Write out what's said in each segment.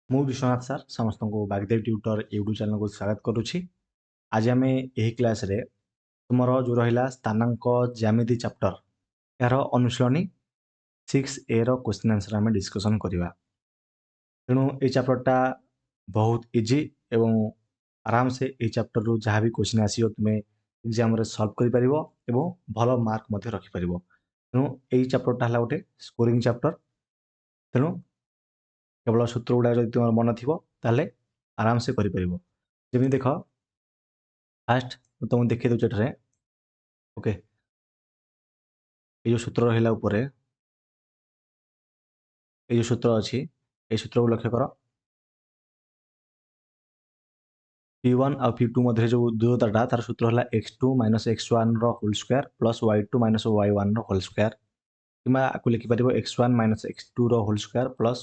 ମୁଁ ବିଶ୍ୱନାଥ ସାର୍ ସମସ୍ତଙ୍କୁ ବାଗଦେବ tutor YouTube ଚ୍ୟାନେଲକୁ ସ୍ୱାଗତ କରୁଛି। ଆଜି ଆମେ ଏହି କ୍ଲାସରେ ତୁମର ଯେଉଁ ରହିଲା ସ୍ଥାନାଙ୍କ ଜ୍ୟାମିତି ଚାପ୍ଟର ଏହାର ଅନୁଶୀଳନୀ 6A ର କ୍ୱେଶ୍ଚିନ୍ ଆନ୍ସର ଆମେ ଡିସ୍କସନ୍ କରିବା। ତେଣୁ ଏହି ଚାପ୍ଟରଟା ବହୁତ ଇଜି ଏବଂ ଆରାମସେ ଏହି ଚାପ୍ଟରରୁ ଯାହା ବି କ୍ୱେଶ୍ଚିନ୍ ଆସିବ ତୁମେ ଏକ୍ଜାମରେ ସଲ୍ଭ କରିପାରିବ ଏବଂ ଭଲ ମାର୍କ ମଧ୍ୟ ରଖିପାରିବ। ତେଣୁ ଏହି ଚାପ୍ଟରଟା ହେଲା ଗୋଟେ ସ୍କୋରିଂ ଚାପ୍ଟର। ତେଣୁ କେବଳ ସୂତ୍ର ଗୁଡ଼ାକ ଯଦି ତୁମର ମନେ ଥିବ ତାହେଲେ ଆରାମସେ କରିପାରିବ। ଯେମିତି ଦେଖ, ଫାଷ୍ଟ ମୁଁ ତୁମକୁ ଦେଖେଇ ଦେଉଛି ଏଠାରେ। ଓକେ, এই ଯେଉଁ ସୂତ୍ର ରହିଲା ଉପରେ, এই ଯେଉଁ ସୂତ୍ର ଅଛି, এই ସୂତ୍ରକୁ ଲକ୍ଷ୍ୟ କର। P1 ଆଉ P2 ମଧ୍ୟରେ ଯେଉଁ ଦୂରତାଟା ତାର ସୂତ୍ର ହେଲା x2 - x1 ର whole square plus y2 - y1 ର ହୋଲ୍ ସ୍କୋୟାର, କିମ୍ବା ଆକୁ ଲେଖିପାରିବ x1 - x2 ର whole square plus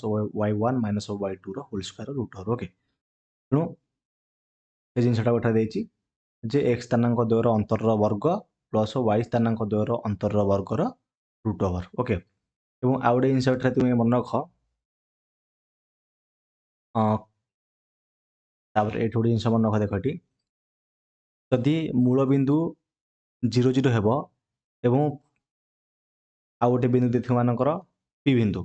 y1 - y2 ର whole square root over. Okay, ତେଣୁ ସେ ଜିନିଷଟା ଏଠାରେ ଦେଇଛି ଯେ x ସ୍ଥାନାଙ୍କ ଦ୍ୱୟର ଅନ୍ତରର ବର୍ଗ ପ୍ଲସ୍ y ସ୍ଥାନାଙ୍କ ଦ୍ୱୟର ଅନ୍ତରର ବର୍ଗର ରୁଟ୍ ଓଭର। ଓକେ, ଏବଂ ଆଉ ଗୋଟେ ଜିନିଷ ଏଠାରେ ତୁମେ ମନେ ରଖ, ତାପରେ ଏଠି ଗୋଟେ ଜିନିଷ ମନେ ରଖ। ଦେଖ, ଏଠି ଯଦି ମୂଳ ବିନ୍ଦୁ 0 0 ହେବ ଏବଂ ଆଉ ଗୋଟେ ବିନ୍ଦୁ ଦେଇଥିବ ମାନଙ୍କର P ବିନ୍ଦୁ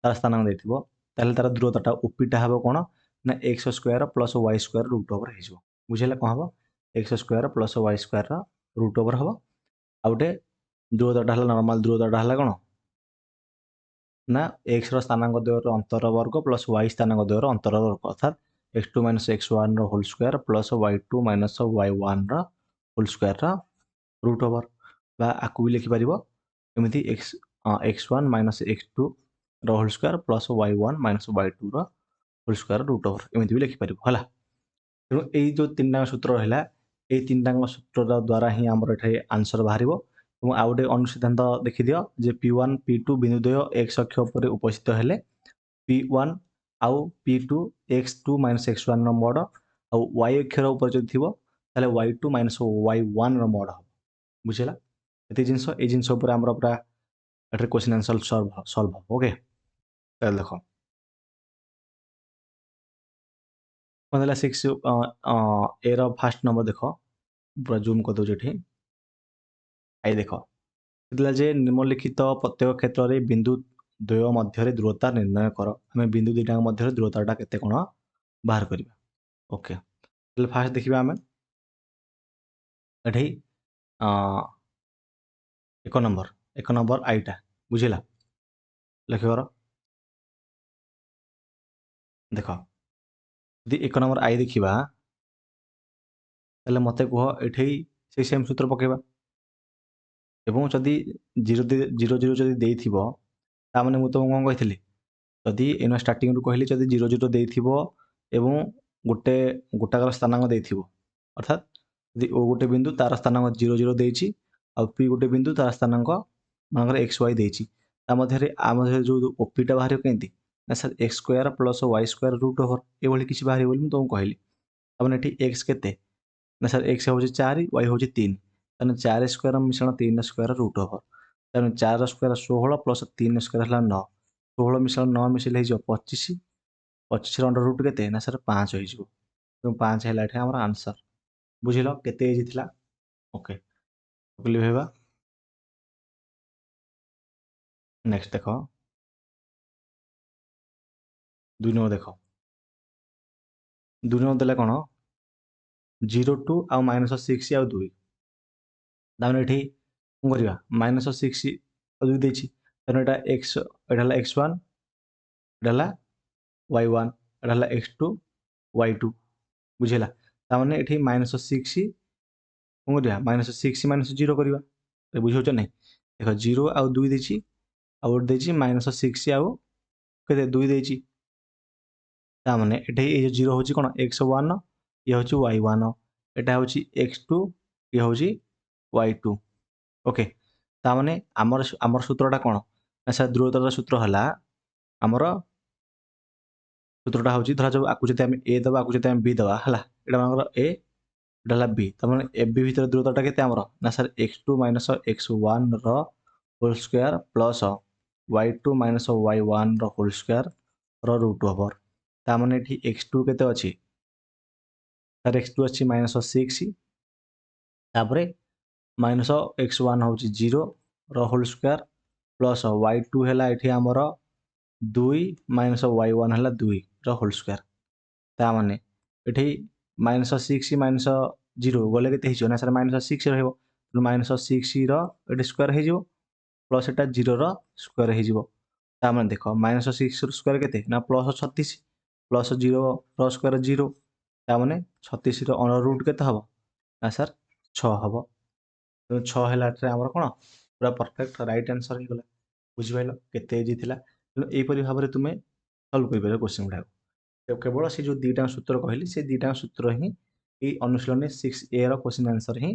ତାର ସ୍ଥାନାଙ୍କ ଦେଇଥିବ, ତାହେଲେ ତାର ଦୂରତାଟା OPଟା ହେବ କ'ଣ ନା x square plus y square root over ହେଇଯିବ। ବୁଝିଲେ କ'ଣ ହେବ? x square plus y square root over ହେବ। ଆଉ ଗୋଟେ ଦୂରତାଟା ହେଲା ନର୍ମାଲ ଦୂରତାଟା ହେଲା କ'ଣ ନା x ର ସ୍ଥାନାଙ୍କ ଦ୍ୱୟର ଅନ୍ତର ବର୍ଗ ପ୍ଲସ୍ y ସ୍ଥାନାଙ୍କ ଦ୍ୱୟର ଅନ୍ତର ବର୍ଗ, ଅର୍ଥାତ୍ x2 - x1 ର whole square plus y2 - y1 ର ହୋଲ୍ ସ୍କୋୟାର ରୁଟ୍ ଓଭର। ବା ଆକୁ ବି ଲେଖିପାରିବ ଏମିତି x1 - x2 ର whole square plus y1 - y2 ର ହୋଲ୍ ସ୍କୋୟାର ରୁଟ୍ ଓଭର, ଏମିତି ବି ଲେଖିପାରିବ ହେଲା। ତେଣୁ ଏଇ ଯେଉଁ ତିନିଟାଙ୍କ ସୂତ୍ର ରହିଲା, ଏଇ ତିନିଟାଙ୍କ ସୂତ୍ର ଦ୍ୱାରା ହିଁ ଆମର ଏଠାରେ ଆନ୍ସର ବାହାରିବ। ଏବଂ ଆଉ ଗୋଟେ ଅନୁସିଦ୍ଧାନ୍ତ ଦେଖିଦିଅ ଯେ P1 P2 ବିନ୍ଦୁଦ୍ୱୟ x ଅକ୍ଷ ଉପରେ ଉପସ୍ଥିତ ହେଲେ P1 ଆଉ P2 x2 - x1 ର ମୋଡ଼ ଆଉ y ଅକ୍ଷର ଉପରେ ଯଦି ଥିବ ତାହେଲେ y2 - y1 ର ମୋଡ଼ ହେବ। ବୁଝିଲା? ଏତିକି ଜିନିଷ, ଏଇ ଜିନିଷ ଉପରେ ଆମର ପୁରା ଏଠାରେ କ୍ୱେଶ୍ଚିନ୍ ଆନ୍ସର ସଲ୍ଭ ହେବ। ଓକେ, ତାହେଲେ ଦେଖ କ'ଣ ହେଲା 6A ର ଫାଷ୍ଟ ନମ୍ବର ଦେଖ, ପୁରା ଜୁମ୍ କରିଦେଉଛି ଏଠି। ଆଇ ଦେଖ, ଥିଲା ଯେ ନିମ୍ନଲିଖିତ ପ୍ରତ୍ୟେକ କ୍ଷେତ୍ରରେ ବିନ୍ଦୁ ଦ୍ୱୟ ମଧ୍ୟରେ ଦୂରତା ନିର୍ଣ୍ଣୟ କର। ଆମେ ବିନ୍ଦୁ ଦୁଇଟାଙ୍କ ମଧ୍ୟରେ ଦୂରତାଟା କେତେ କ'ଣ ବାହାର କରିବା। ଓକେ, ତାହେଲେ ଫାଷ୍ଟ ଦେଖିବା ଆମେ ଏଠି ଏକ ନମ୍ବର ଆଇଟା। ବୁଝିଲା? ଲକ୍ଷ୍ୟ କର, ଦେଖ ଯଦି ଏକ ନମ୍ବର ଆଇ ଦେଖିବା ତାହେଲେ ମୋତେ କୁହ ଏଠି ସେଇ ସେମ୍ ସୂତ୍ର ପକାଇବା। ଏବଂ ଯଦି 0 0 ଯଦି ଦେଇଥିବ, ତାମାନେ ମୁଁ ତୁମକୁ କ'ଣ କହିଥିଲି, ଯଦି ଏଇନା ଷ୍ଟାର୍ଟିଂରୁ କହିଲି ଯଦି 0 0 ଦେଇଥିବ ଏବଂ ଗୋଟାକର ସ୍ଥାନାଙ୍କ ଦେଇଥିବ, ଅର୍ଥାତ୍ ଯଦି O ଗୋଟେ ବିନ୍ଦୁ ତାର ସ୍ଥାନାଙ୍କ 0 0 ଦେଇଛି ଆଉ P ଗୋଟେ ବିନ୍ଦୁ ତାର ସ୍ଥାନାଙ୍କ ମାନଙ୍କର x y ଦେଇଛି, ତା ମଧ୍ୟରେ ଯେଉଁ OPଟା ବାହାରିବ କେମିତି ନା sir x square plus y square root over, ଏଭଳି କିଛି ବାହାରିବ ବୋଲି ମୁଁ ତୁମକୁ କହିଲି। ତାମାନେ ଏଠି x କେତେ ନା ସାର୍ x ହେଉଛି 4, y ହେଉଛି 3, ତାହେଲେ 4 ସ୍କୋୟାର ମିଶ୍ରଣ 3 ସ୍କୋୟାର ରୁଟ୍ ଓଭର, ତାହେଲେ 4 ସ୍କୋୟାର 16 ପ୍ଲସ୍ 3 ସ୍କୋୟାର ହେଲା 9, 16 ମିଶ୍ରଣ 9 ମିଶିଲେ ହେଇଯିବ 25, 25ର ଅଣ୍ଡର ରୁଟ୍ କେତେ ନା ସାର୍ 5 ହେଇଯିବ। ତେଣୁ 5 ହେଲା ଏଠି ଆମର ଆନ୍ସର। ବୁଝିଲ କେତେ ଇଜି ଥିଲା? ଓକେ, ଲିଭେଇବା। ନେକ୍ସଟ ଦେଖ, 2 ନମ୍ବର ଦେଖ, 2 ନମ୍ବର ଦେଲେ କ'ଣ 0 2 ଆଉ -6 ଆଉ 2, ତାମାନେ ଏଠି କ'ଣ କରିବା -6 ଆଉ 2 ଦେଇଛି, ତେଣୁ ଏଇଟା ହେଲା x1, ଏଇଟା ହେଲା y1, ଏଇଟା ହେଲା x2 y2। ବୁଝିଲା? ତାମାନେ ଏଠି -6 କ'ଣ କରିବା -6 - 0 କରିବା। ବୁଝିପାରୁଛ ନାହିଁ? ଦେଖ 0 ଆଉ 2 ଦେଇଛି, ଆଉ ଗୋଟେ ଦେଇଛି -6 ଆଉ କେତେ 2 ଦେଇଛି, ତାମାନେ ଏଠି ଏଇ 0 ହେଉଛି କ'ଣ x1, ଇଏ ହେଉଛି y1, ଏଇଟା ହେଉଛି x2, ଇଏ ହେଉଛି y2। ଓକେ, ତାମାନେ ଆମର ସୂତ୍ରଟା କ'ଣ ନା ସାର୍ ଦୂରତାର ସୂତ୍ର ହେଲା ଆମର ସୂତ୍ରଟା ହେଉଛି ଧରାଯାଉ ଆକୁ ଯଦି ଆମେ a ଦେବା, ଆକୁ ଯଦି ଆମେ b ଦେବା, ହେଲା ଏଇଟା ଆମର a, ଏଇଟା ହେଲା b, ତାମାନେ AB ଭିତରେ ଦୂରତାଟା କେତେ ଆମର ନା ସାର୍ x2 - x1 ର whole square plus y2 - y1 ର ହୋଲ୍ ସ୍କୋୟାର ର ରୁଟ୍ ଓଭର। तामाने एठी x2 केते अछि तार x2 अछि -6 तापरे माइनस x1 होची 0 रो होल स्क्वायर प्लस y2 हैला एठी हमर 2 माइनस y1 हैला 2 रो होल स्क्वायर तामाने एठी -6 माइनस 0 गले केते हिजो ना सर -6 रहइबो -6 रो एठी स्क्वायर हिजो प्लस एटा 0 रो स्क्वायर हिजो तामाने देखो -6 रो स्क्वायर केते ना प्लस 36 प्लस 0 रो स्क्वायर 0 तामाने 36 रो अंडर रूट केते हबो ना सर 6 हबो तो 6 हैला एटा हमर कोन पूरा परफेक्ट राइट आंसर ही गला बुझिबैलो केते इजी थिला तो एई परि भाबरे तुमे सॉल्व करि पारो क्वेश्चन गुडा तो केवल से जो दीटा सूत्र कहली से दीटा सूत्र ही एई अनुशीलनी 6a रो क्वेश्चन आंसर ही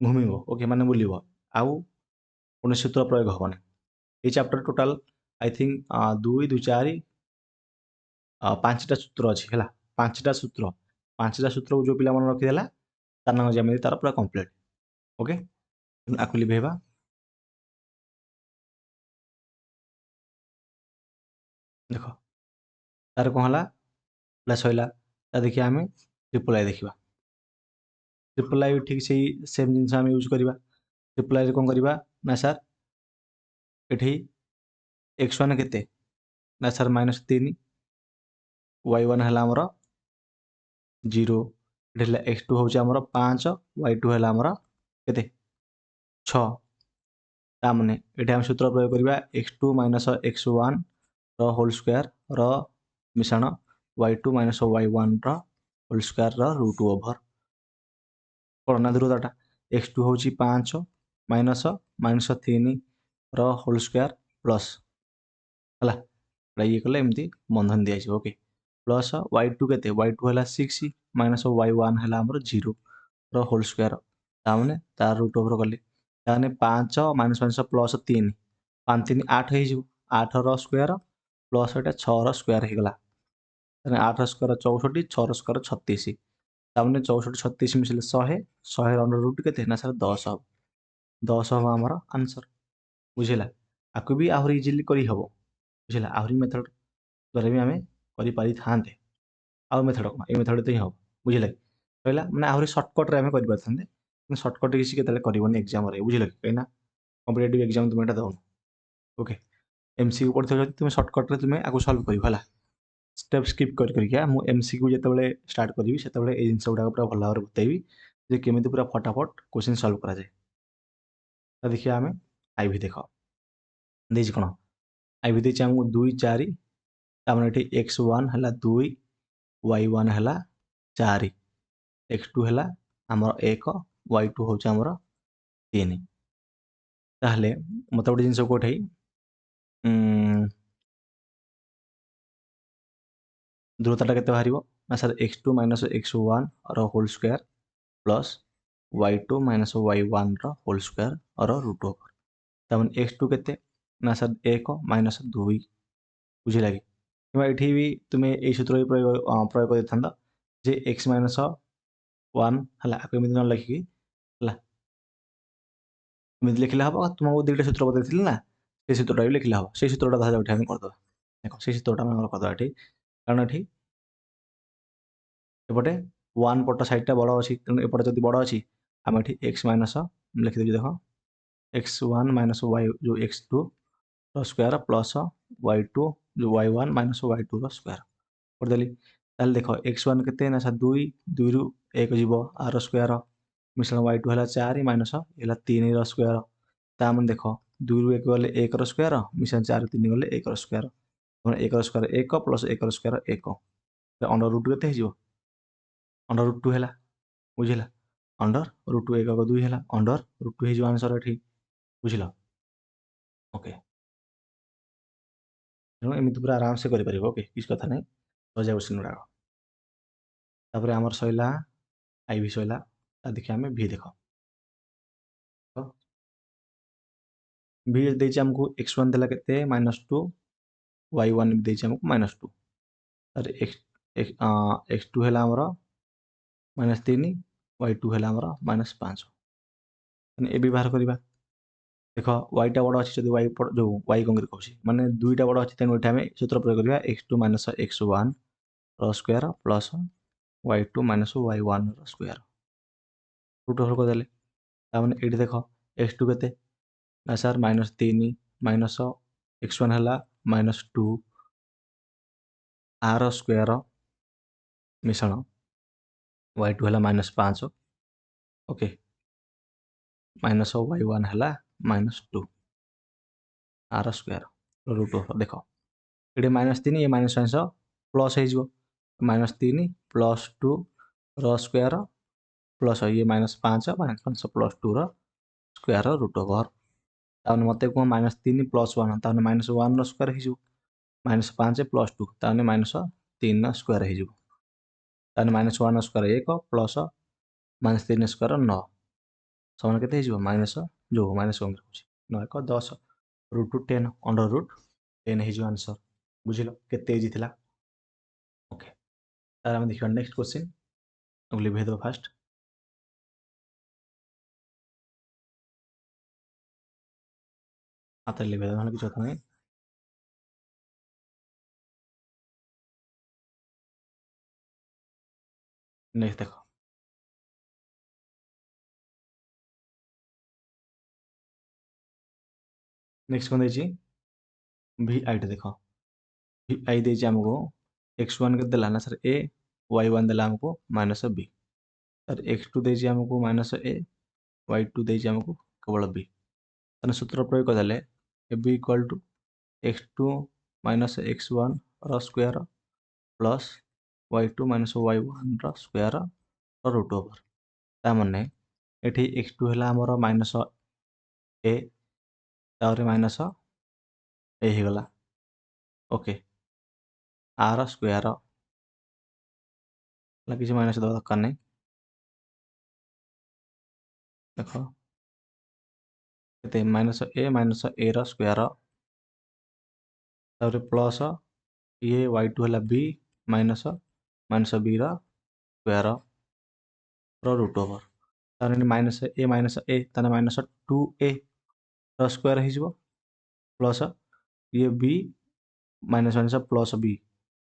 घुमिबो ओके माने बुलिबो आउ कोन सूत्र प्रयोग हबो ना এই চ্যাপ্ଟর টোটাল আই থিঙ্ক 2 2 4 5টা সূত্র আছে হেলা 5টা সূত্র 5টা সূত্র जो पिला मन रखि देला तार नाम ज्यामिति तार पूरा कंप्लीट ओके आकु लिभेबा देखो तार कोन हला प्लस होइला ता देखिया हमें ट्रिपल आई देखिबा ट्रिपल आई ठीक से सेम जिंस हम यूज करिबा ट्रिपल आई रे कोन करिबा ना सर एठी x1 केते ना सर -3 y1 हला हमर 0 एठी हला x2 होची हमर 5 y2 हला हमर केते 6 ता माने एठी हम सूत्र प्रयोग करिबा x2 x1 रो होल स्क्वायर रो मिश्रण y2 y1 रो whole square rho root over कोना ध्रुवता x2 होची 5 माइनस -3 रो होल स्क्वायर प्लस हला ये कले एमती बंधन दिया छै ओके प्लस y2 केते y2 हला 6 माइनस y1 हला हमर 0 रो होल स्क्वायर ता माने तार रूट ओवर कले ता माने 5 माइनस माइनस प्लस 3 5 3 8 हे जो 8 रो स्क्वायर प्लस एटा 6 रो स्क्वायर हे गला ताने 8 रो स्क्वायर 64 6 रो स्क्वायर 36 ता माने 64 36 मिसले 100 100 रो अंडर रूट केते ना सर 10 हब 10 हब हमर आंसर बुझिला आकु भी आहुरी इजीली करी हबो बुझिला आहुरी मेथड द्वारा भी हमें करी पारी थांते आउ मेथड को ए मेथड तो ही हबो बुझिला कहला माने आहुरी शॉर्टकट रे हमें करी पारथांते शॉर्टकट किसी केतले करबोनी एग्जाम रे बुझिला कहिना कॉम्पिटिटिव एग्जाम तुम एटा दो ओके एमसीक्यू पढ़थो जति तुम शॉर्टकट रे तुम आगु सॉल्व करियो हला स्टेप स्किप कर करिया मु एमसीक्यू जेतेबेले स्टार्ट करबी सेतेबेले ए जिंस गुडा पूरा भल भाବରେ बतेइबी जे केमिति पूरा फटाफट क्वेश्चन सॉल्व करा जाय तो देखिए हमें आईवी देखो देछि कोन आईवी देछि हमको 2 4 तामने एठी x1 हला 2 y1 हला 4 x2 हला हमर 1 y2 होछ हमर 3 ताहले मते गोटे जिंस कोठै ध्रुवताटा केते बाहरिबो ना सर x2 x1 रो whole square plus y2 y1 रो होल स्क्वायर और रूट ओवर तमन x2 केते ना सर 1 -2 बुझि लागी किबा एठी भी तुमे ए सूत्र प्रयोग कर थांदा जे x - 1 हला केमिति न लिखि हला एमिति लिखले हबो तुमको दुईटा सूत्र बतैथिल ना से सूत्रटा भी लिखले हबो से सूत्रटा धाजा उठा हम कर दबा देखो से सूत्रटा हम कर दबा एठी कारण एठी एपटे 1 पट साइडटा बड़ अछि तेनु एपटे जदि बड़ अछि हम एठी x माइनस लिखि देबी देखो x1 y जो x2 रो स्क्वायर प्लस y2 जो y1 y2 रो स्क्वायर कर देली ताले देखो x1 केते ना 2 2 रु 1 जीवो r स्क्वायर मिश्रण y2 हला 4 माइनस एला 3 रो स्क्वायर ता मन देखो 2 रु 1 गले 1 रो स्क्वायर मिश्रण 4 3 गले 1 रो स्क्वायर 1 रो स्क्वायर 1 प्लस 1 रो स्क्वायर 1 अंडर रूट केते हिजो अंडर रूट 2 हैला बुझिला अंडर रूट 2 1 2 हैला अंडर रूट 2 हिजो आंसर एठी बुझिला ओके तेणु एमती पूरा आराम से करें ओके किस कथा नहीं सजा क्वेश्चन गुड़ाक तापर आमर सैला आई भी सैला देखिए आम भि देख भि देछि हमको x1 देला केते -2 y1 भी देछि हमको -2 अरे x2 हैला हमर -3 y2 हैला हमर -5 ए भी बाहर करबा देख वाईटा बड़ अच्छी जो वाई कंग्री कौन माने दुईटा बड़ अच्छी तेणु ये सूत्र प्रयोग करवा x2 minus x1 square plus y2 minus y1 square root over करदे ये देख x2 के ना सर -3 माइनस x1 है -2 आर स्क्वायर मिश्रण y2 है -5 ओके माइनस y1 है -2 आर स्क्वायर रूट ओवर देख ये -3 ये माइनस प्लस हो -3 +2 स्क्वायर प्लस ये -5 -5 +2 स्क्वायर रूट ओवर ताने मत कह -3 +1 ताने -1 स्क्वायर हो -5 +2 ताने -3 स्क्वायर हो ताने -1 स्क्वायर 1 प्लस -3 स्क्वायर 9 समान के माइनस जो माइनस कम 9 1 10 √10 √10 हो आंसर बुझिल केते इजी थिला ओके तार हम देखिबा नेक्स्ट क्वेश्चन लिभे दो फास्ट हाथ लिभे दो किसी कथा नहीं नेक्स्ट देख नेक्स्ट कौन देछि भी आई देख भी आई देछि हमको x1 के देला ना सर a y1 देला हमको -b सर x2 देछि हमको -a y2 देछि हमको केवल b तने सूत्र प्रयोग करदेले a b equal to x2 minus x1 square plus y2 minus y1 square root over ता माने एठी x2 है हमर -a तापर माइनस ए हो गला ओके आर स्क्वायर किसी माइनस दवा दरकार नहीं देख के -a स्क्वायर तापर प्लस ये y2 है b minus b square root over तार -a ताने -2a स्क्वायर हो प्लस ये b माइनस प्लस b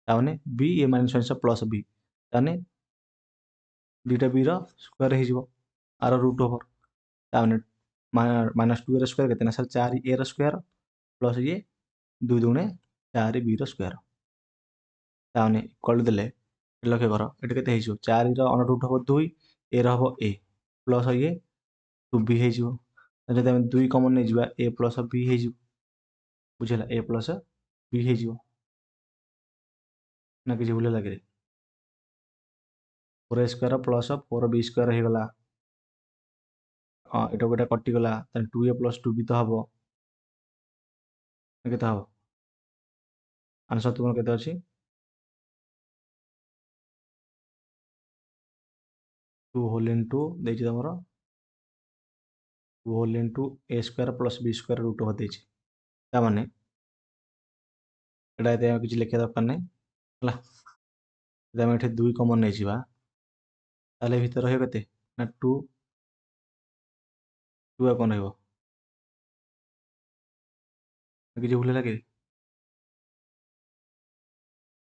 ताने b ये माइनस प्लस b ताने दुईटा b स्क्वायर हो आर रूट ओवर ताने -2 स्क्वायर के सर 4a स्क्वायर प्लस ये 2 दूने 4b स्क्वायर ताने इक्वल देले लक्ष्य कर ये के 4 रूट हम 2 ए हम a प्लस ये 2b हो जब आम 2 कमन नहीं जावा a प्लस b हो बुझेगा a प्लस b हो ना किसी भूल लगे 4a square plus 4b square हो गला हाँ ये गोटे कटिगला 2a प्लस 2b तो हम के हम आंसर तुम के अच्छी 2 होल इंटू देछि तमरो 2 whole into a square plus b square root over देछि ता माने एटा एते किछि लिखिया दरकार नै हला जब हम 2 कमन नहीं जावा ताले भीतर रहियो केते ना 2 2 कौन रहियो किछि भूल लगे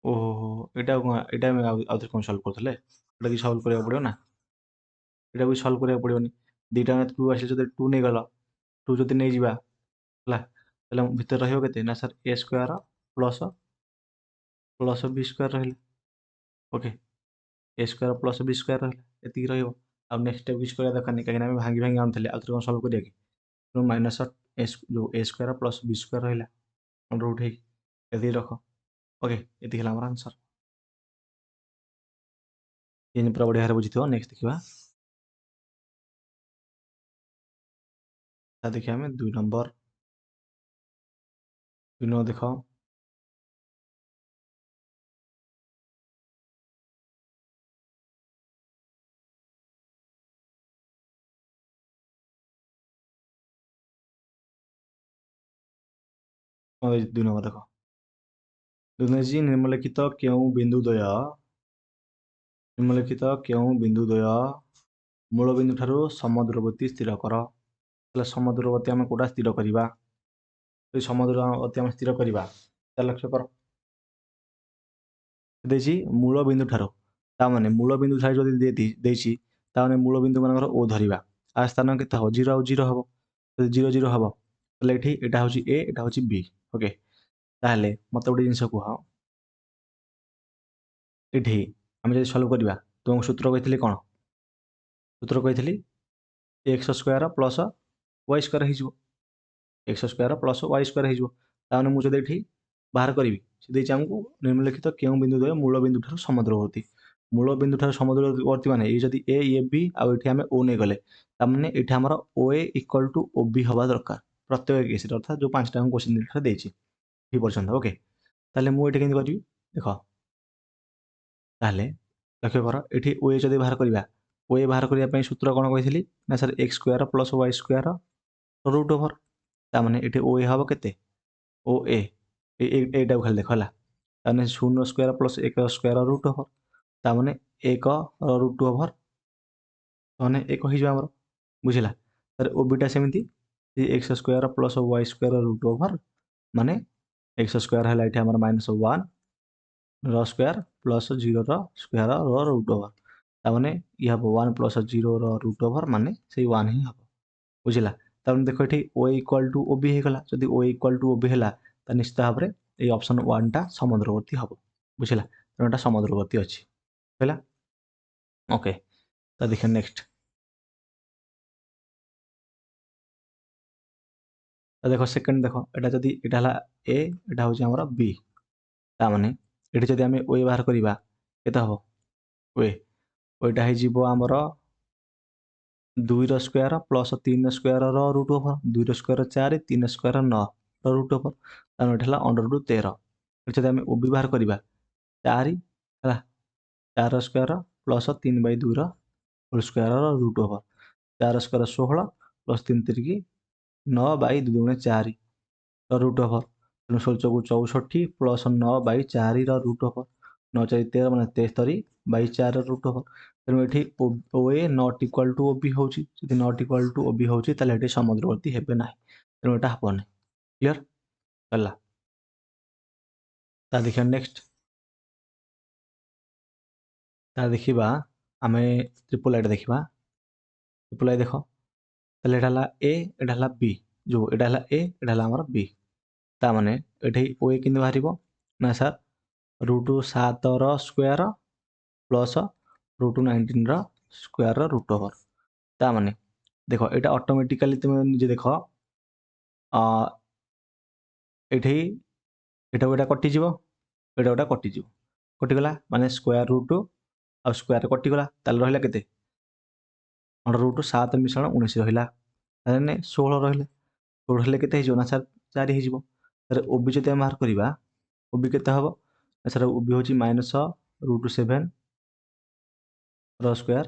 ओहो एटा में आउथर कौन सॉल्व करथले एटा कि सॉल्व करिया पड़ियो ना एटा भी सॉल्व करिया पड़ियोनी दुईटा में 2 आसे जदि 2 नहीं गल 2 जदि नहीं जावा हला ताले भीतर रहियो केते ना sir a square plus plus b square रहिले ओके ए स्क्वायर प्लस बी स्क्वायर रहा एति रहियो अब नेक्स्ट स्टेप किसी करिया दरकार नहीं कहीं भांगी भांगी आनुଥିଲେ आउथरे कौन सॉल्व करिया कि माइनस जो ए स्क्वायर प्लस बी स्क्वायर रहिला अंडर रूट हेई एति रख ओके एति हला हमर आंसर ये पूरा बढ़िया रे बुझिथियो नेक्स्ट देखिबा ता देखिया हमें 2 नंबर देखो और 2 नंबर देखो दुनेजी निम्नलिखित केउ बिंदु द्वय मूल बिंदु ठारू समदूरवर्ती स्थिर कर ତାହେଲେ ସମଦୂରବର୍ତ୍ତୀ ଆମେ କୋଉଟା ସ୍ଥିର କରିବା? ଯଦି ସମଦୂରବର୍ତ୍ତୀ ଆମେ ସ୍ଥିର କରିବା ତାହେଲେ ଲକ୍ଷ୍ୟ କର ଦେଇଛି ମୂଳ ବିନ୍ଦୁ ଠାରୁ, ତାମାନେ ମୂଳ ବିନ୍ଦୁ ଠାରୁ ଯଦି ଦେଇଛି ତାମାନେ ମୂଳ ବିନ୍ଦୁ ମାନଙ୍କର ଓ ଧରିବା। ଆ ସ୍ଥାନ କେତେ ହବ? 0 ଆଉ 0 ହବ। ଯଦି 0 0 ହବ ତାହେଲେ ଏଠି ଏଟା ହଉଛି ଏ, ଏଟା ହଉଛି ବି। ଓକେ, ତାହେଲେ ମତେ ଗୋଟେ ଜିନିଷ କୁହ, ଏଠି ଆମେ ଯଦି ସଲ୍ଭ କରିବା ତୁମକୁ ସୂତ୍ର କହିଥିଲି କ'ଣ? ସୂତ୍ର କହିଥିଲି x square plus y square ହେଇଯିବ। x square plus y square ହେଇଯିବ। ତାମାନେ ମୁଁ ଯଦି ଏଠି ବାହାର କରିବି, ସେ ଦେଇଛି ଆମକୁ ନିମ୍ନଲିଖିତ କେଉଁ ବିନ୍ଦୁ ଦ୍ୱୟ ମୂଳ ବିନ୍ଦୁ ଠାରୁ ସମଦୂରବର୍ତ୍ତୀ। ମୂଳ ବିନ୍ଦୁ ଠାରୁ ସମଦୂରବର୍ତ୍ତୀ ମାନେ ଏଇ ଯଦି ଏ ଏ ବି ଆଉ ଏଠି ଆମେ ଓ ନେଇଗଲେ, ତାମାନେ ଏଠି ଆମର ଓ ଏ ଇକ୍ୱାଲ୍ ଟୁ ଓ ବି ହେବା ଦରକାର ପ୍ରତ୍ୟେକ କେସ୍ରେ, ଅର୍ଥାତ୍ ଯେଉଁ 5ଟା କ୍ୱେଶ୍ଚିନ୍ ଦେଇଛି ଏଠି ପର୍ଯ୍ୟନ୍ତ। ଓକେ, ତାହେଲେ ମୁଁ ଏଠି କେମିତି କରିବି ଦେଖ, ତାହେଲେ ଲକ୍ଷ୍ୟ କର ଏଠି ଓ ଏ ଯଦି ବାହାର କରିବା, ଓ ଏ ବାହାର କରିବା ପାଇଁ ସୂତ୍ର କ'ଣ କହିଥିଲି ନା sir x square plus y square route over. ତାମାନେ ଏଠି ଓ ଏ ହେବ କେତେ? ଓ ଏ ଏଇଟାକୁ ଖାଲି ଦେଖ ହେଲା, ତାମାନେ 0 square plus 1 square route over, ତାମାନେ 1 ରୁଟ୍ ଓଭର୍ ମାନେ 1 ହେଇଯିବ ଆମର, ବୁଝିଲା? ତାହେଲେ ଓ ବିଟା ସେମିତି x square plus y square route over ମାନେ x ସ୍କୋୟାର ହେଲା ଏଠି ଆମର -1 ର ସ୍କୋୟାର ପ୍ଲସ୍ 0 ର ସ୍କୋୟାର ର ରୁଟ୍ ଓଭର୍, ତାମାନେ ଇଏ ହେବ 1 ପ୍ଲସ୍ 0 ର ରୁଟ୍ ଓଭର୍ ମାନେ ସେଇ 1 ହିଁ ହେବ, ବୁଝିଲା? ତାମାନେ ଦେଖ ଏଠି ଓ ଇକ୍ୱାଲ୍ ଟୁ ଓ ବି ହେଇଗଲା। ଯଦି ଓ ଇକ୍ୱାଲ୍ ଟୁ ଓ ବି ହେଲା ତାହେଲେ ନିଶ୍ଚିତ ଭାବରେ ଏଇ ଅପସନ୍ 1ଟା ସମଦୂରବର୍ତ୍ତୀ ହେବ, ବୁଝିଲା? ତେଣୁ ଏଟା ସମଦୂରବର୍ତ୍ତୀ ଅଛି, ହେଲା? ଓକେ, ତ ଦେଖିବା ନେକ୍ସଟ। ଦେଖ ସେକେଣ୍ଡ ଦେଖ, ଏଟା ଯଦି ଏଟା ହେଲା ଏ, ଏଟା ହେଉଛି ଆମର ବି, ତାମାନେ ଏଠି ଯଦି ଆମେ ଓ ଏ ବାହାର କରିବା କେତେ ହେବ? ଓ ଏଟା ହେଇଯିବ ଆମର 2 ର ସ୍କୋୟାର ପ୍ଲସ୍ 3 ସ୍କୋୟାର ର ରୁଟ୍ ଓଭର୍, 2 ର ସ୍କୋୟାର 4, 3 ସ୍କୋୟାର 9 ର ରୁଟ୍ ଓଭର୍, ତାମାନେ ଏଠି ହେଲା √13। ଏଠି ଯଦି ଆମେ ଓ ବି ବାହାର କରିବା 4 ହେଲା, 4 ସ୍କୋୟାର ପ୍ଲସ୍ 3/2 ର ହୋଲ୍ ସ୍କୋୟାର ର ରୁଟ୍ ଓଭର୍, 4 ସ୍କୋୟାର 16 ପ୍ଲସ୍ 3 ତିରିକି 9/2 × 4 ର ରୁଟ୍ ଓଭର୍, ତେଣୁ 16 × 64 ପ୍ଲସ୍ 9/4 ର ରୁଟ୍ ଓଭର୍, 9 4 13 ମାନେ 73/4 ର ରୁଟ୍ ଓଭର୍। ତେଣୁ ଏଠି ଓ ଏ ନଟ୍ ଇକ୍ୱାଲ୍ ଟୁ ଓ ବି ହେଉଛି। ଯଦି ନଟ୍ ଇକ୍ୱାଲ୍ ଟୁ ଓ ବି ହେଉଛି ତାହେଲେ ଏଠି ସମଦୂରବର୍ତ୍ତୀ ହେବେ ନାହିଁ, ତେଣୁ ଏଟା ହେବନି। କ୍ଲିୟର ହେଲା? ତା ଦେଖିବା ନେକ୍ସଟ। ତା ଦେଖିବା ଆମେ ଟ୍ରିପଲ୍ ଆଇଟା ଦେଖିବା। ଟ୍ରିପଲ୍ ଆଇ ଦେଖ, ତାହେଲେ ଏଟା ହେଲା ଏ, ଏଟା ହେଲା ବି, ଯେଉଁ ଏଟା ହେଲା ଏ, ଏଟା ହେଲା ଆମର ବି, ତାମାନେ ଏଠି ଓ ଏ କେମିତି ବାହାରିବ ନା ସାର୍ √7 ର ସ୍କୋୟାର ପ୍ଲସ୍ √19 ର ସ୍କୋୟାର ର ରୁଟ୍ ଓଭର୍। ତାମାନେ ଦେଖ ଏଇଟା ଅଟୋମେଟିକାଲି ତୁମେ ନିଜେ ଦେଖ, ଏଠି ଏଟା ଗୋଟା କଟିଯିବ, ଏଟା ଗୋଟା କଟିଯିବ, କଟିଗଲା ମାନେ ସ୍କୋୟାର ରୁଟ୍ ଆଉ ସ୍କୋୟାର କଟିଗଲା, ତାହେଲେ ରହିଲା କେତେ? √7 ମିଶ୍ରଣ 19 ରହିଲା, ତାହେଲେ 16 ରହିଲା। 16 ହେଲେ କେତେ ହେଇଯିବ ନା ସାର୍ 4 ହେଇଯିବ। ତାହେଲେ ଓ ବି ଯଦି ଆମେ ବାହାର କରିବା, ଓ ବି କେତେ ହେବ ନା ସାର୍? ଓ ବି ହେଉଛି -√7 ର ସ୍କୋୟାର,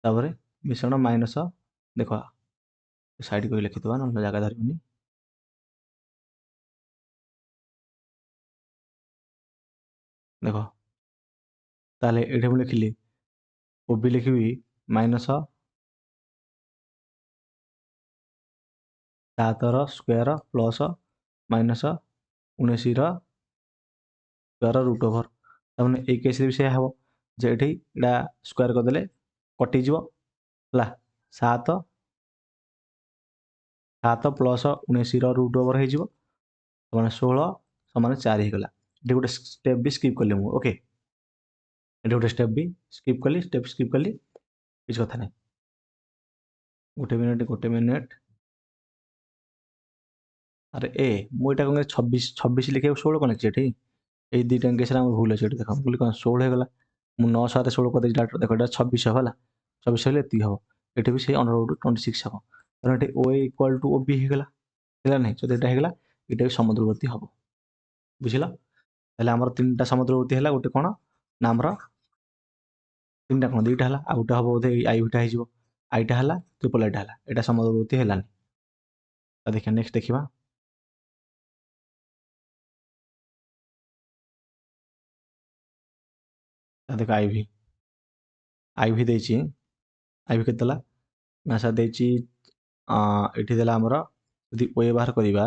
ତାପରେ ମିଶ୍ରଣ ମାଇନସ୍, ଦେଖ ସାଇଡ୍ କରି ଲେଖିଦେବା ନହେଲେ ଜାଗା ଧରିବନି। ଦେଖ ତାହେଲେ ଏଠି ମୁଁ ଲେଖିଲି ଓ ବି ଲେଖିବି -7 ର ସ୍କୋୟାର ପ୍ଲସ୍ -19 ର ସ୍କୋୟାର ରୁଟ୍ ଓଭର୍। ତାମାନେ ଏଇ କେସ୍ରେ ବି ସେଇଆ ହେବ ଯେ ଏଠି ଏଇଟା ସ୍କୋୟାର କରିଦେଲେ କଟିଯିବ ହେଲା, 7 ପ୍ଲସ୍ 19 ର ରୁଟ୍ ଓଭର୍ ହେଇଯିବ, ତାମାନେ 16 ସମାନ 4 ହେଇଗଲା। ଏଠି ଗୋଟେ ଷ୍ଟେପ୍ ବି ସ୍କିପ୍ କଲି ମୁଁ। ଓକେ, ଏଠି ଗୋଟେ ଷ୍ଟେପ୍ ବି ସ୍କିପ୍ କଲି, ଷ୍ଟେପ୍ ସ୍କିପ୍ କଲି, କିଛି କଥା ନାହିଁ। ଗୋଟେ ମିନିଟ୍। ଆରେ ମୁଁ ଏଇଟା କ'ଣ 26 ଲେଖିବାକୁ 16 କ'ଣ ଲେଖିଛି ଏଠି? ଏଇ ଦୁଇଟା କେସ୍ରେ ଆମର ଭୁଲ ଅଛି। ଏଠି ଦେଖ ମୁଁ କହିଲି କ'ଣ 16 ହେଇଗଲା, ମୁଁ 9 7 16 କରିଦେଇଛି ଡାଇରେକ୍ଟ। ଦେଖ ଏଇଟା 26 ହେବ ହେଲା, 26 ହେଲେ ଏତିକି ହେବ, ଏଠି ବି ସେଇ √26 ହେବ। କାରଣ ଏଠି ଓ ଏ ଇକ୍ୱାଲ୍ ଟୁ ଓ ବି ହେଇଗଲା, ହେଲା ନାହିଁ? ଯଦି ଏଇଟା ହେଇଗଲା ଏଇଟା ବି ସମଦୂରବର୍ତ୍ତୀ ହେବ, ବୁଝିଲ? ତାହେଲେ ଆମର 3ଟା ସମଦୂରବର୍ତ୍ତୀ ହେଲା। ଗୋଟେ କ'ଣ ନା ଆମର 3ଟା କ'ଣ 2ଟା ହେଲା, ଆଉ ଗୋଟେ ହେବ ବୋଧେ ଆଇ ଭିଟା ହେଇଯିବ। ଆଇଟା ହେଲା, ଟ୍ରିପଲ୍ ଆଇଟା ହେଲା, ଏଇଟା ସମଦୂରବର୍ତ୍ତୀ ହେଲାନି। ଦେଖିବା ନେକ୍ସଟ ଦେଖିବା। ଦେଖ ଆଇ ଭି ଦେଇଛି, ଆଇ ଭି କେତେ ଦେଲା ନା ସାର୍ ଦେଇଛି ଏଠି ଦେଲା ଆମର ଯଦି ଓ ଏ ବାହାର କରିବା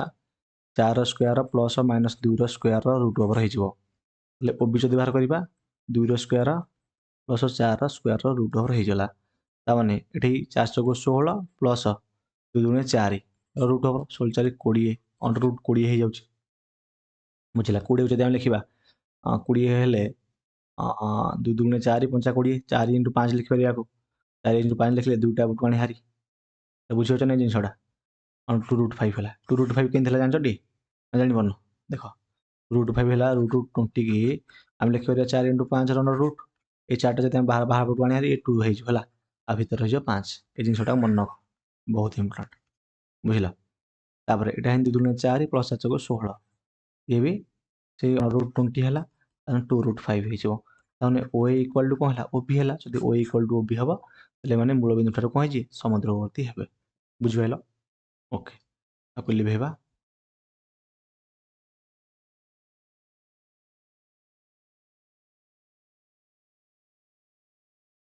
4 square plus minus 2 square root over ହେଇଯିବ। ହେଲେ ଓ ବି ଯଦି ବାହାର କରିବା 2 square plus 4 square root over ହେଇଗଲା। ତାମାନେ ଏଠି 4 ଚଉକୁ 16 ପ୍ଲସ୍ 2 ଦୁଗୁଣେ 4 ରୁଟ୍ ଓଭର 16 4 20 ଅଣ୍ଡର ରୁଟ୍ 20 ହେଇଯାଉଛି। ବୁଝିଲା? 20 ଯଦି ଆମେ ଲେଖିବା 20 ହେଲେ 2 ଦୁଗୁଣେ 4 5 20 4 × 5 ଲେଖିପାରିବା ଆକୁ 4 × 5 ଲେଖିଲେ 2ଟା ପଟୁ ଆଣି ହାରି। ବୁଝିପାରୁଛ ନା ଜିନିଷଟା? 2√5 ହେଲା। 2√5 କେମିତି ହେଲା ଜାଣିଛ ଟି? ନା ଜାଣିପାରୁନ? ଦେଖ √5 ହେଲା √20 କି ଆମେ ଲେଖିପାରିବା 4 × 5 ର ଅଣ୍ଡର ରୁଟ୍। এই 4ଟା ଯଦି ଆମେ ବାହାର ପଟୁ ଆଣି ହାରି 2 ହେଇଯିବ ହେଲା। ଆଉ ଭିତରେ ରହିଯିବ 5। ଏ ଜିନିଷଟାକୁ ମନେ ରଖ, ବହୁତ ଇମ୍ପୋର୍ଟାଣ୍ଟ। ବୁଝିଲ? ତାପରେ ଏଇଟା ହିଁ 2 ଦୁଗୁଣେ 4 ପ୍ଲସ୍ 4 ଚଉକୁ 16 ଇଏ ବି ସେଇ √20 ହେଲା, ତାହେଲେ 2√5 ହେଇଯିବ। ତାହେଲେ ଓ ଏ ଇକ୍ୱାଲ୍ ଟୁ କ'ଣ ହେଲା? ଓ ବି ହେଲା। ଯଦି ଓ ଏ ଇକ୍ୱାଲ୍ ଟୁ ଓ ବି ହେବ ତାହେଲେ ମାନେ ମୂଳ ବିନ୍ଦୁ ଠାରୁ କ'ଣ ହେଇଛି? ସମୁଦ୍ରବର୍ତ୍ତୀ ହେବେ। ବୁଝିପାରିଲ? ଓକେ, ତାକୁ ଲିଭେଇବା।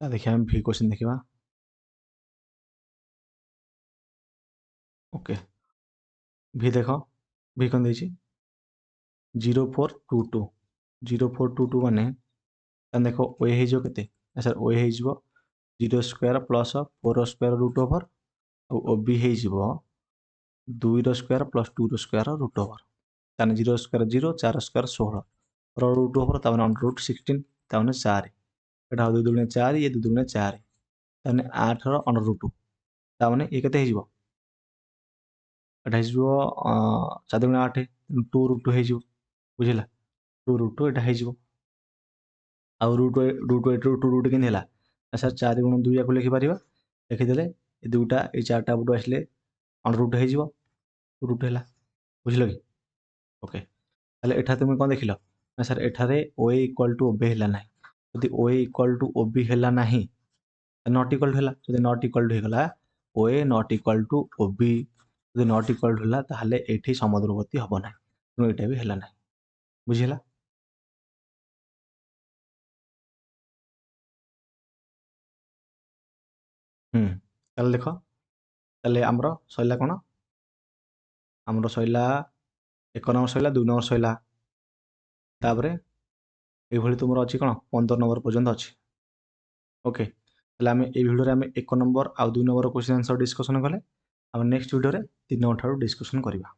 ଦେଖିବା ଆମେ ଭି କ୍ୱେଶ୍ଚନ୍ ଦେଖିବା। ଓକେ, ଭି ଦେଖ, ଭି କ'ଣ ଦେଇଛି? 0.422 0.422 ମାନେ ତାହେଲେ ଦେଖ ଓ ଏ ହେଇଯିବ କେତେ? ସାର୍ ଓ ଏ ହେଇଯିବ 0 square plus 4 square root over ଆଉ ଓ ବି ହେଇଯିବ 2 square plus 2 square root over. ତାହେଲେ 0 ସ୍କୋୟାର 0 4 ସ୍କୋୟାର 16 ରୁଟ୍ ଓଭର ତାମାନେ ଅଣ୍ଡର ରୁଟ୍ 16 ତାମାନେ 4 ଏଇଟା 2 ଦୁଗୁଣେ 4 ଇଏ 2 ଦୁଗୁଣେ 4 ତାମାନେ 8ର ଅଣ୍ଡର ରୁଟ୍ ତାମାନେ ଇଏ କେତେ ହେଇଯିବ? ଏଇଟା ହେଇଯିବ 4 ଦୁଗୁଣେ 8 2√2 ହେଇଯିବ। ବୁଝିଲା? 2√2 ଏଇଟା ହେଇଯିବ। ଆଉ ରୁଟ୍ 8 ରୁ 2 ରୁଟ୍ କେମିତି ହେଲା? ସାର୍ 4 ଗୁଣ 2 ୟାକୁ ଲେଖିପାରିବା। ଲେଖିଦେଲେ ଏ 2ଟା ଏଇ 4ଟା ପଟୁ ଆସିଲେ ଅଣ୍ଡର ରୁଟ୍ ହେଇଯିବ, ରୁଟ୍ ହେଲା। ବୁଝିଲ କି? ଓକେ, ତାହେଲେ ଏଠାରେ ତୁମେ କ'ଣ ଦେଖିଲ? ନା ସାର୍ ଏଠାରେ ଓ ଏ ଇକ୍ୱାଲ୍ ଟୁ ଓ ବି ହେଲା ନାହିଁ। ଯଦି ଓ ଏ ଇକ୍ୱାଲ୍ ଟୁ ଓ ବି ହେଲା ନାହିଁ ନଟ୍ ଇକ୍ୱାଲ୍ ଟୁ ହେଲା। ଯଦି ନଟ୍ ଇକ୍ୱାଲ୍ ଟୁ ହେଇଗଲା ଓ ଏ ନଟ୍ ଇକ୍ୱାଲ୍ ଟୁ ଓ ବି ଯଦି ନଟ୍ ଇକ୍ୱାଲ୍ ଟୁ ହେଲା ତାହେଲେ ଏଇଠି ସମୁଦ୍ରବର୍ତ୍ତୀ ହେବ ନାହିଁ। ତେଣୁ ଏଇଟା ବି ହେଲା ନାହିଁ। ବୁଝିହେଲା? ତାହେଲେ ଦେଖ, ତାହେଲେ ଆମର ସଇଲା କ'ଣ? ଆମର ସଇଲା 1 ନମ୍ବର ସଇଲା, 2 ନମ୍ବର ସଇଲା। ତାପରେ ଏଇଭଳି ତୁମର ଅଛି କ'ଣ? 15 ନମ୍ବର ପର୍ଯ୍ୟନ୍ତ ଅଛି। ଓକେ, ତାହେଲେ ଆମେ ଏଇ ଭିଡ଼ିଓରେ ଆମେ 1 ନମ୍ବର ଆଉ 2 ନମ୍ବର କ୍ୱେଶ୍ଚିନ୍ ଆନ୍ସର୍ ଡିସ୍କସନ୍ କଲେ। ଆମେ ନେକ୍ସଟ ଭିଡ଼ିଓରେ 3 ନମ୍ବର ଠାରୁ ଡିସ୍କସନ୍ କରିବା।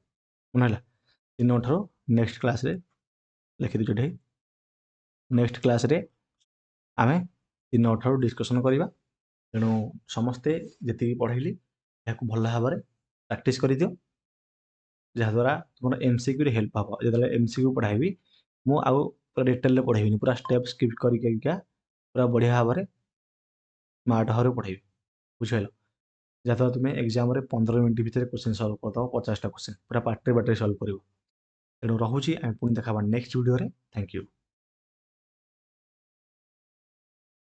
ମନେ ହେଲା? 3 ନମ୍ବର ଠାରୁ ନେକ୍ସଟ କ୍ଲାସ୍ରେ ଲେଖିଦେଉଛି ଏଠି। ନେକ୍ସଟ କ୍ଲାସ୍ରେ ଆମେ 3 ନମ୍ବର ଠାରୁ ଡିସ୍କସନ୍ କରିବା। ତେଣୁ ସମସ୍ତେ ଯେତିକି ପଢ଼େଇଲି ଏହାକୁ ଭଲ ଭାବରେ ପ୍ରାକ୍ଟିସ୍ କରିଦିଅ, ଯାହାଦ୍ୱାରା ତୁମର MCQରେ ହେଲ୍ପ ହେବ। ଯେତେବେଳେ MCQ ପଢ଼ାଇବି ମୁଁ ଆଉ ପୁରା ଡିଟେଲରେ ପଢ଼େଇବିନି, ପୁରା ଷ୍ଟେପ୍ ସ୍କିପ୍ କରିକା ପୁରା ବଢ଼ିଆ ଭାବରେ ସ୍ମାର୍ଟ ଭାବରେ ପଢ଼େଇବି। ବୁଝିପାରିଲ? ଯାହାଦ୍ୱାରା ତୁମେ ଏକ୍ଜାମରେ 15 ମିନିଟ୍ ଭିତରେ କ୍ୱେଶ୍ଚିନ୍ ସଲ୍ଭ କରିଦେବ, 50ଟା କ୍ୱେଶ୍ଚିନ୍ ପୁରା ପାଟିରେ ସଲ୍ଭ କରିବ। ତେଣୁ ରହୁଛି, ଆମେ ପୁଣି ଦେଖା ହେବା ନେକ୍ସଟ ଭିଡ଼ିଓରେ। Thank you.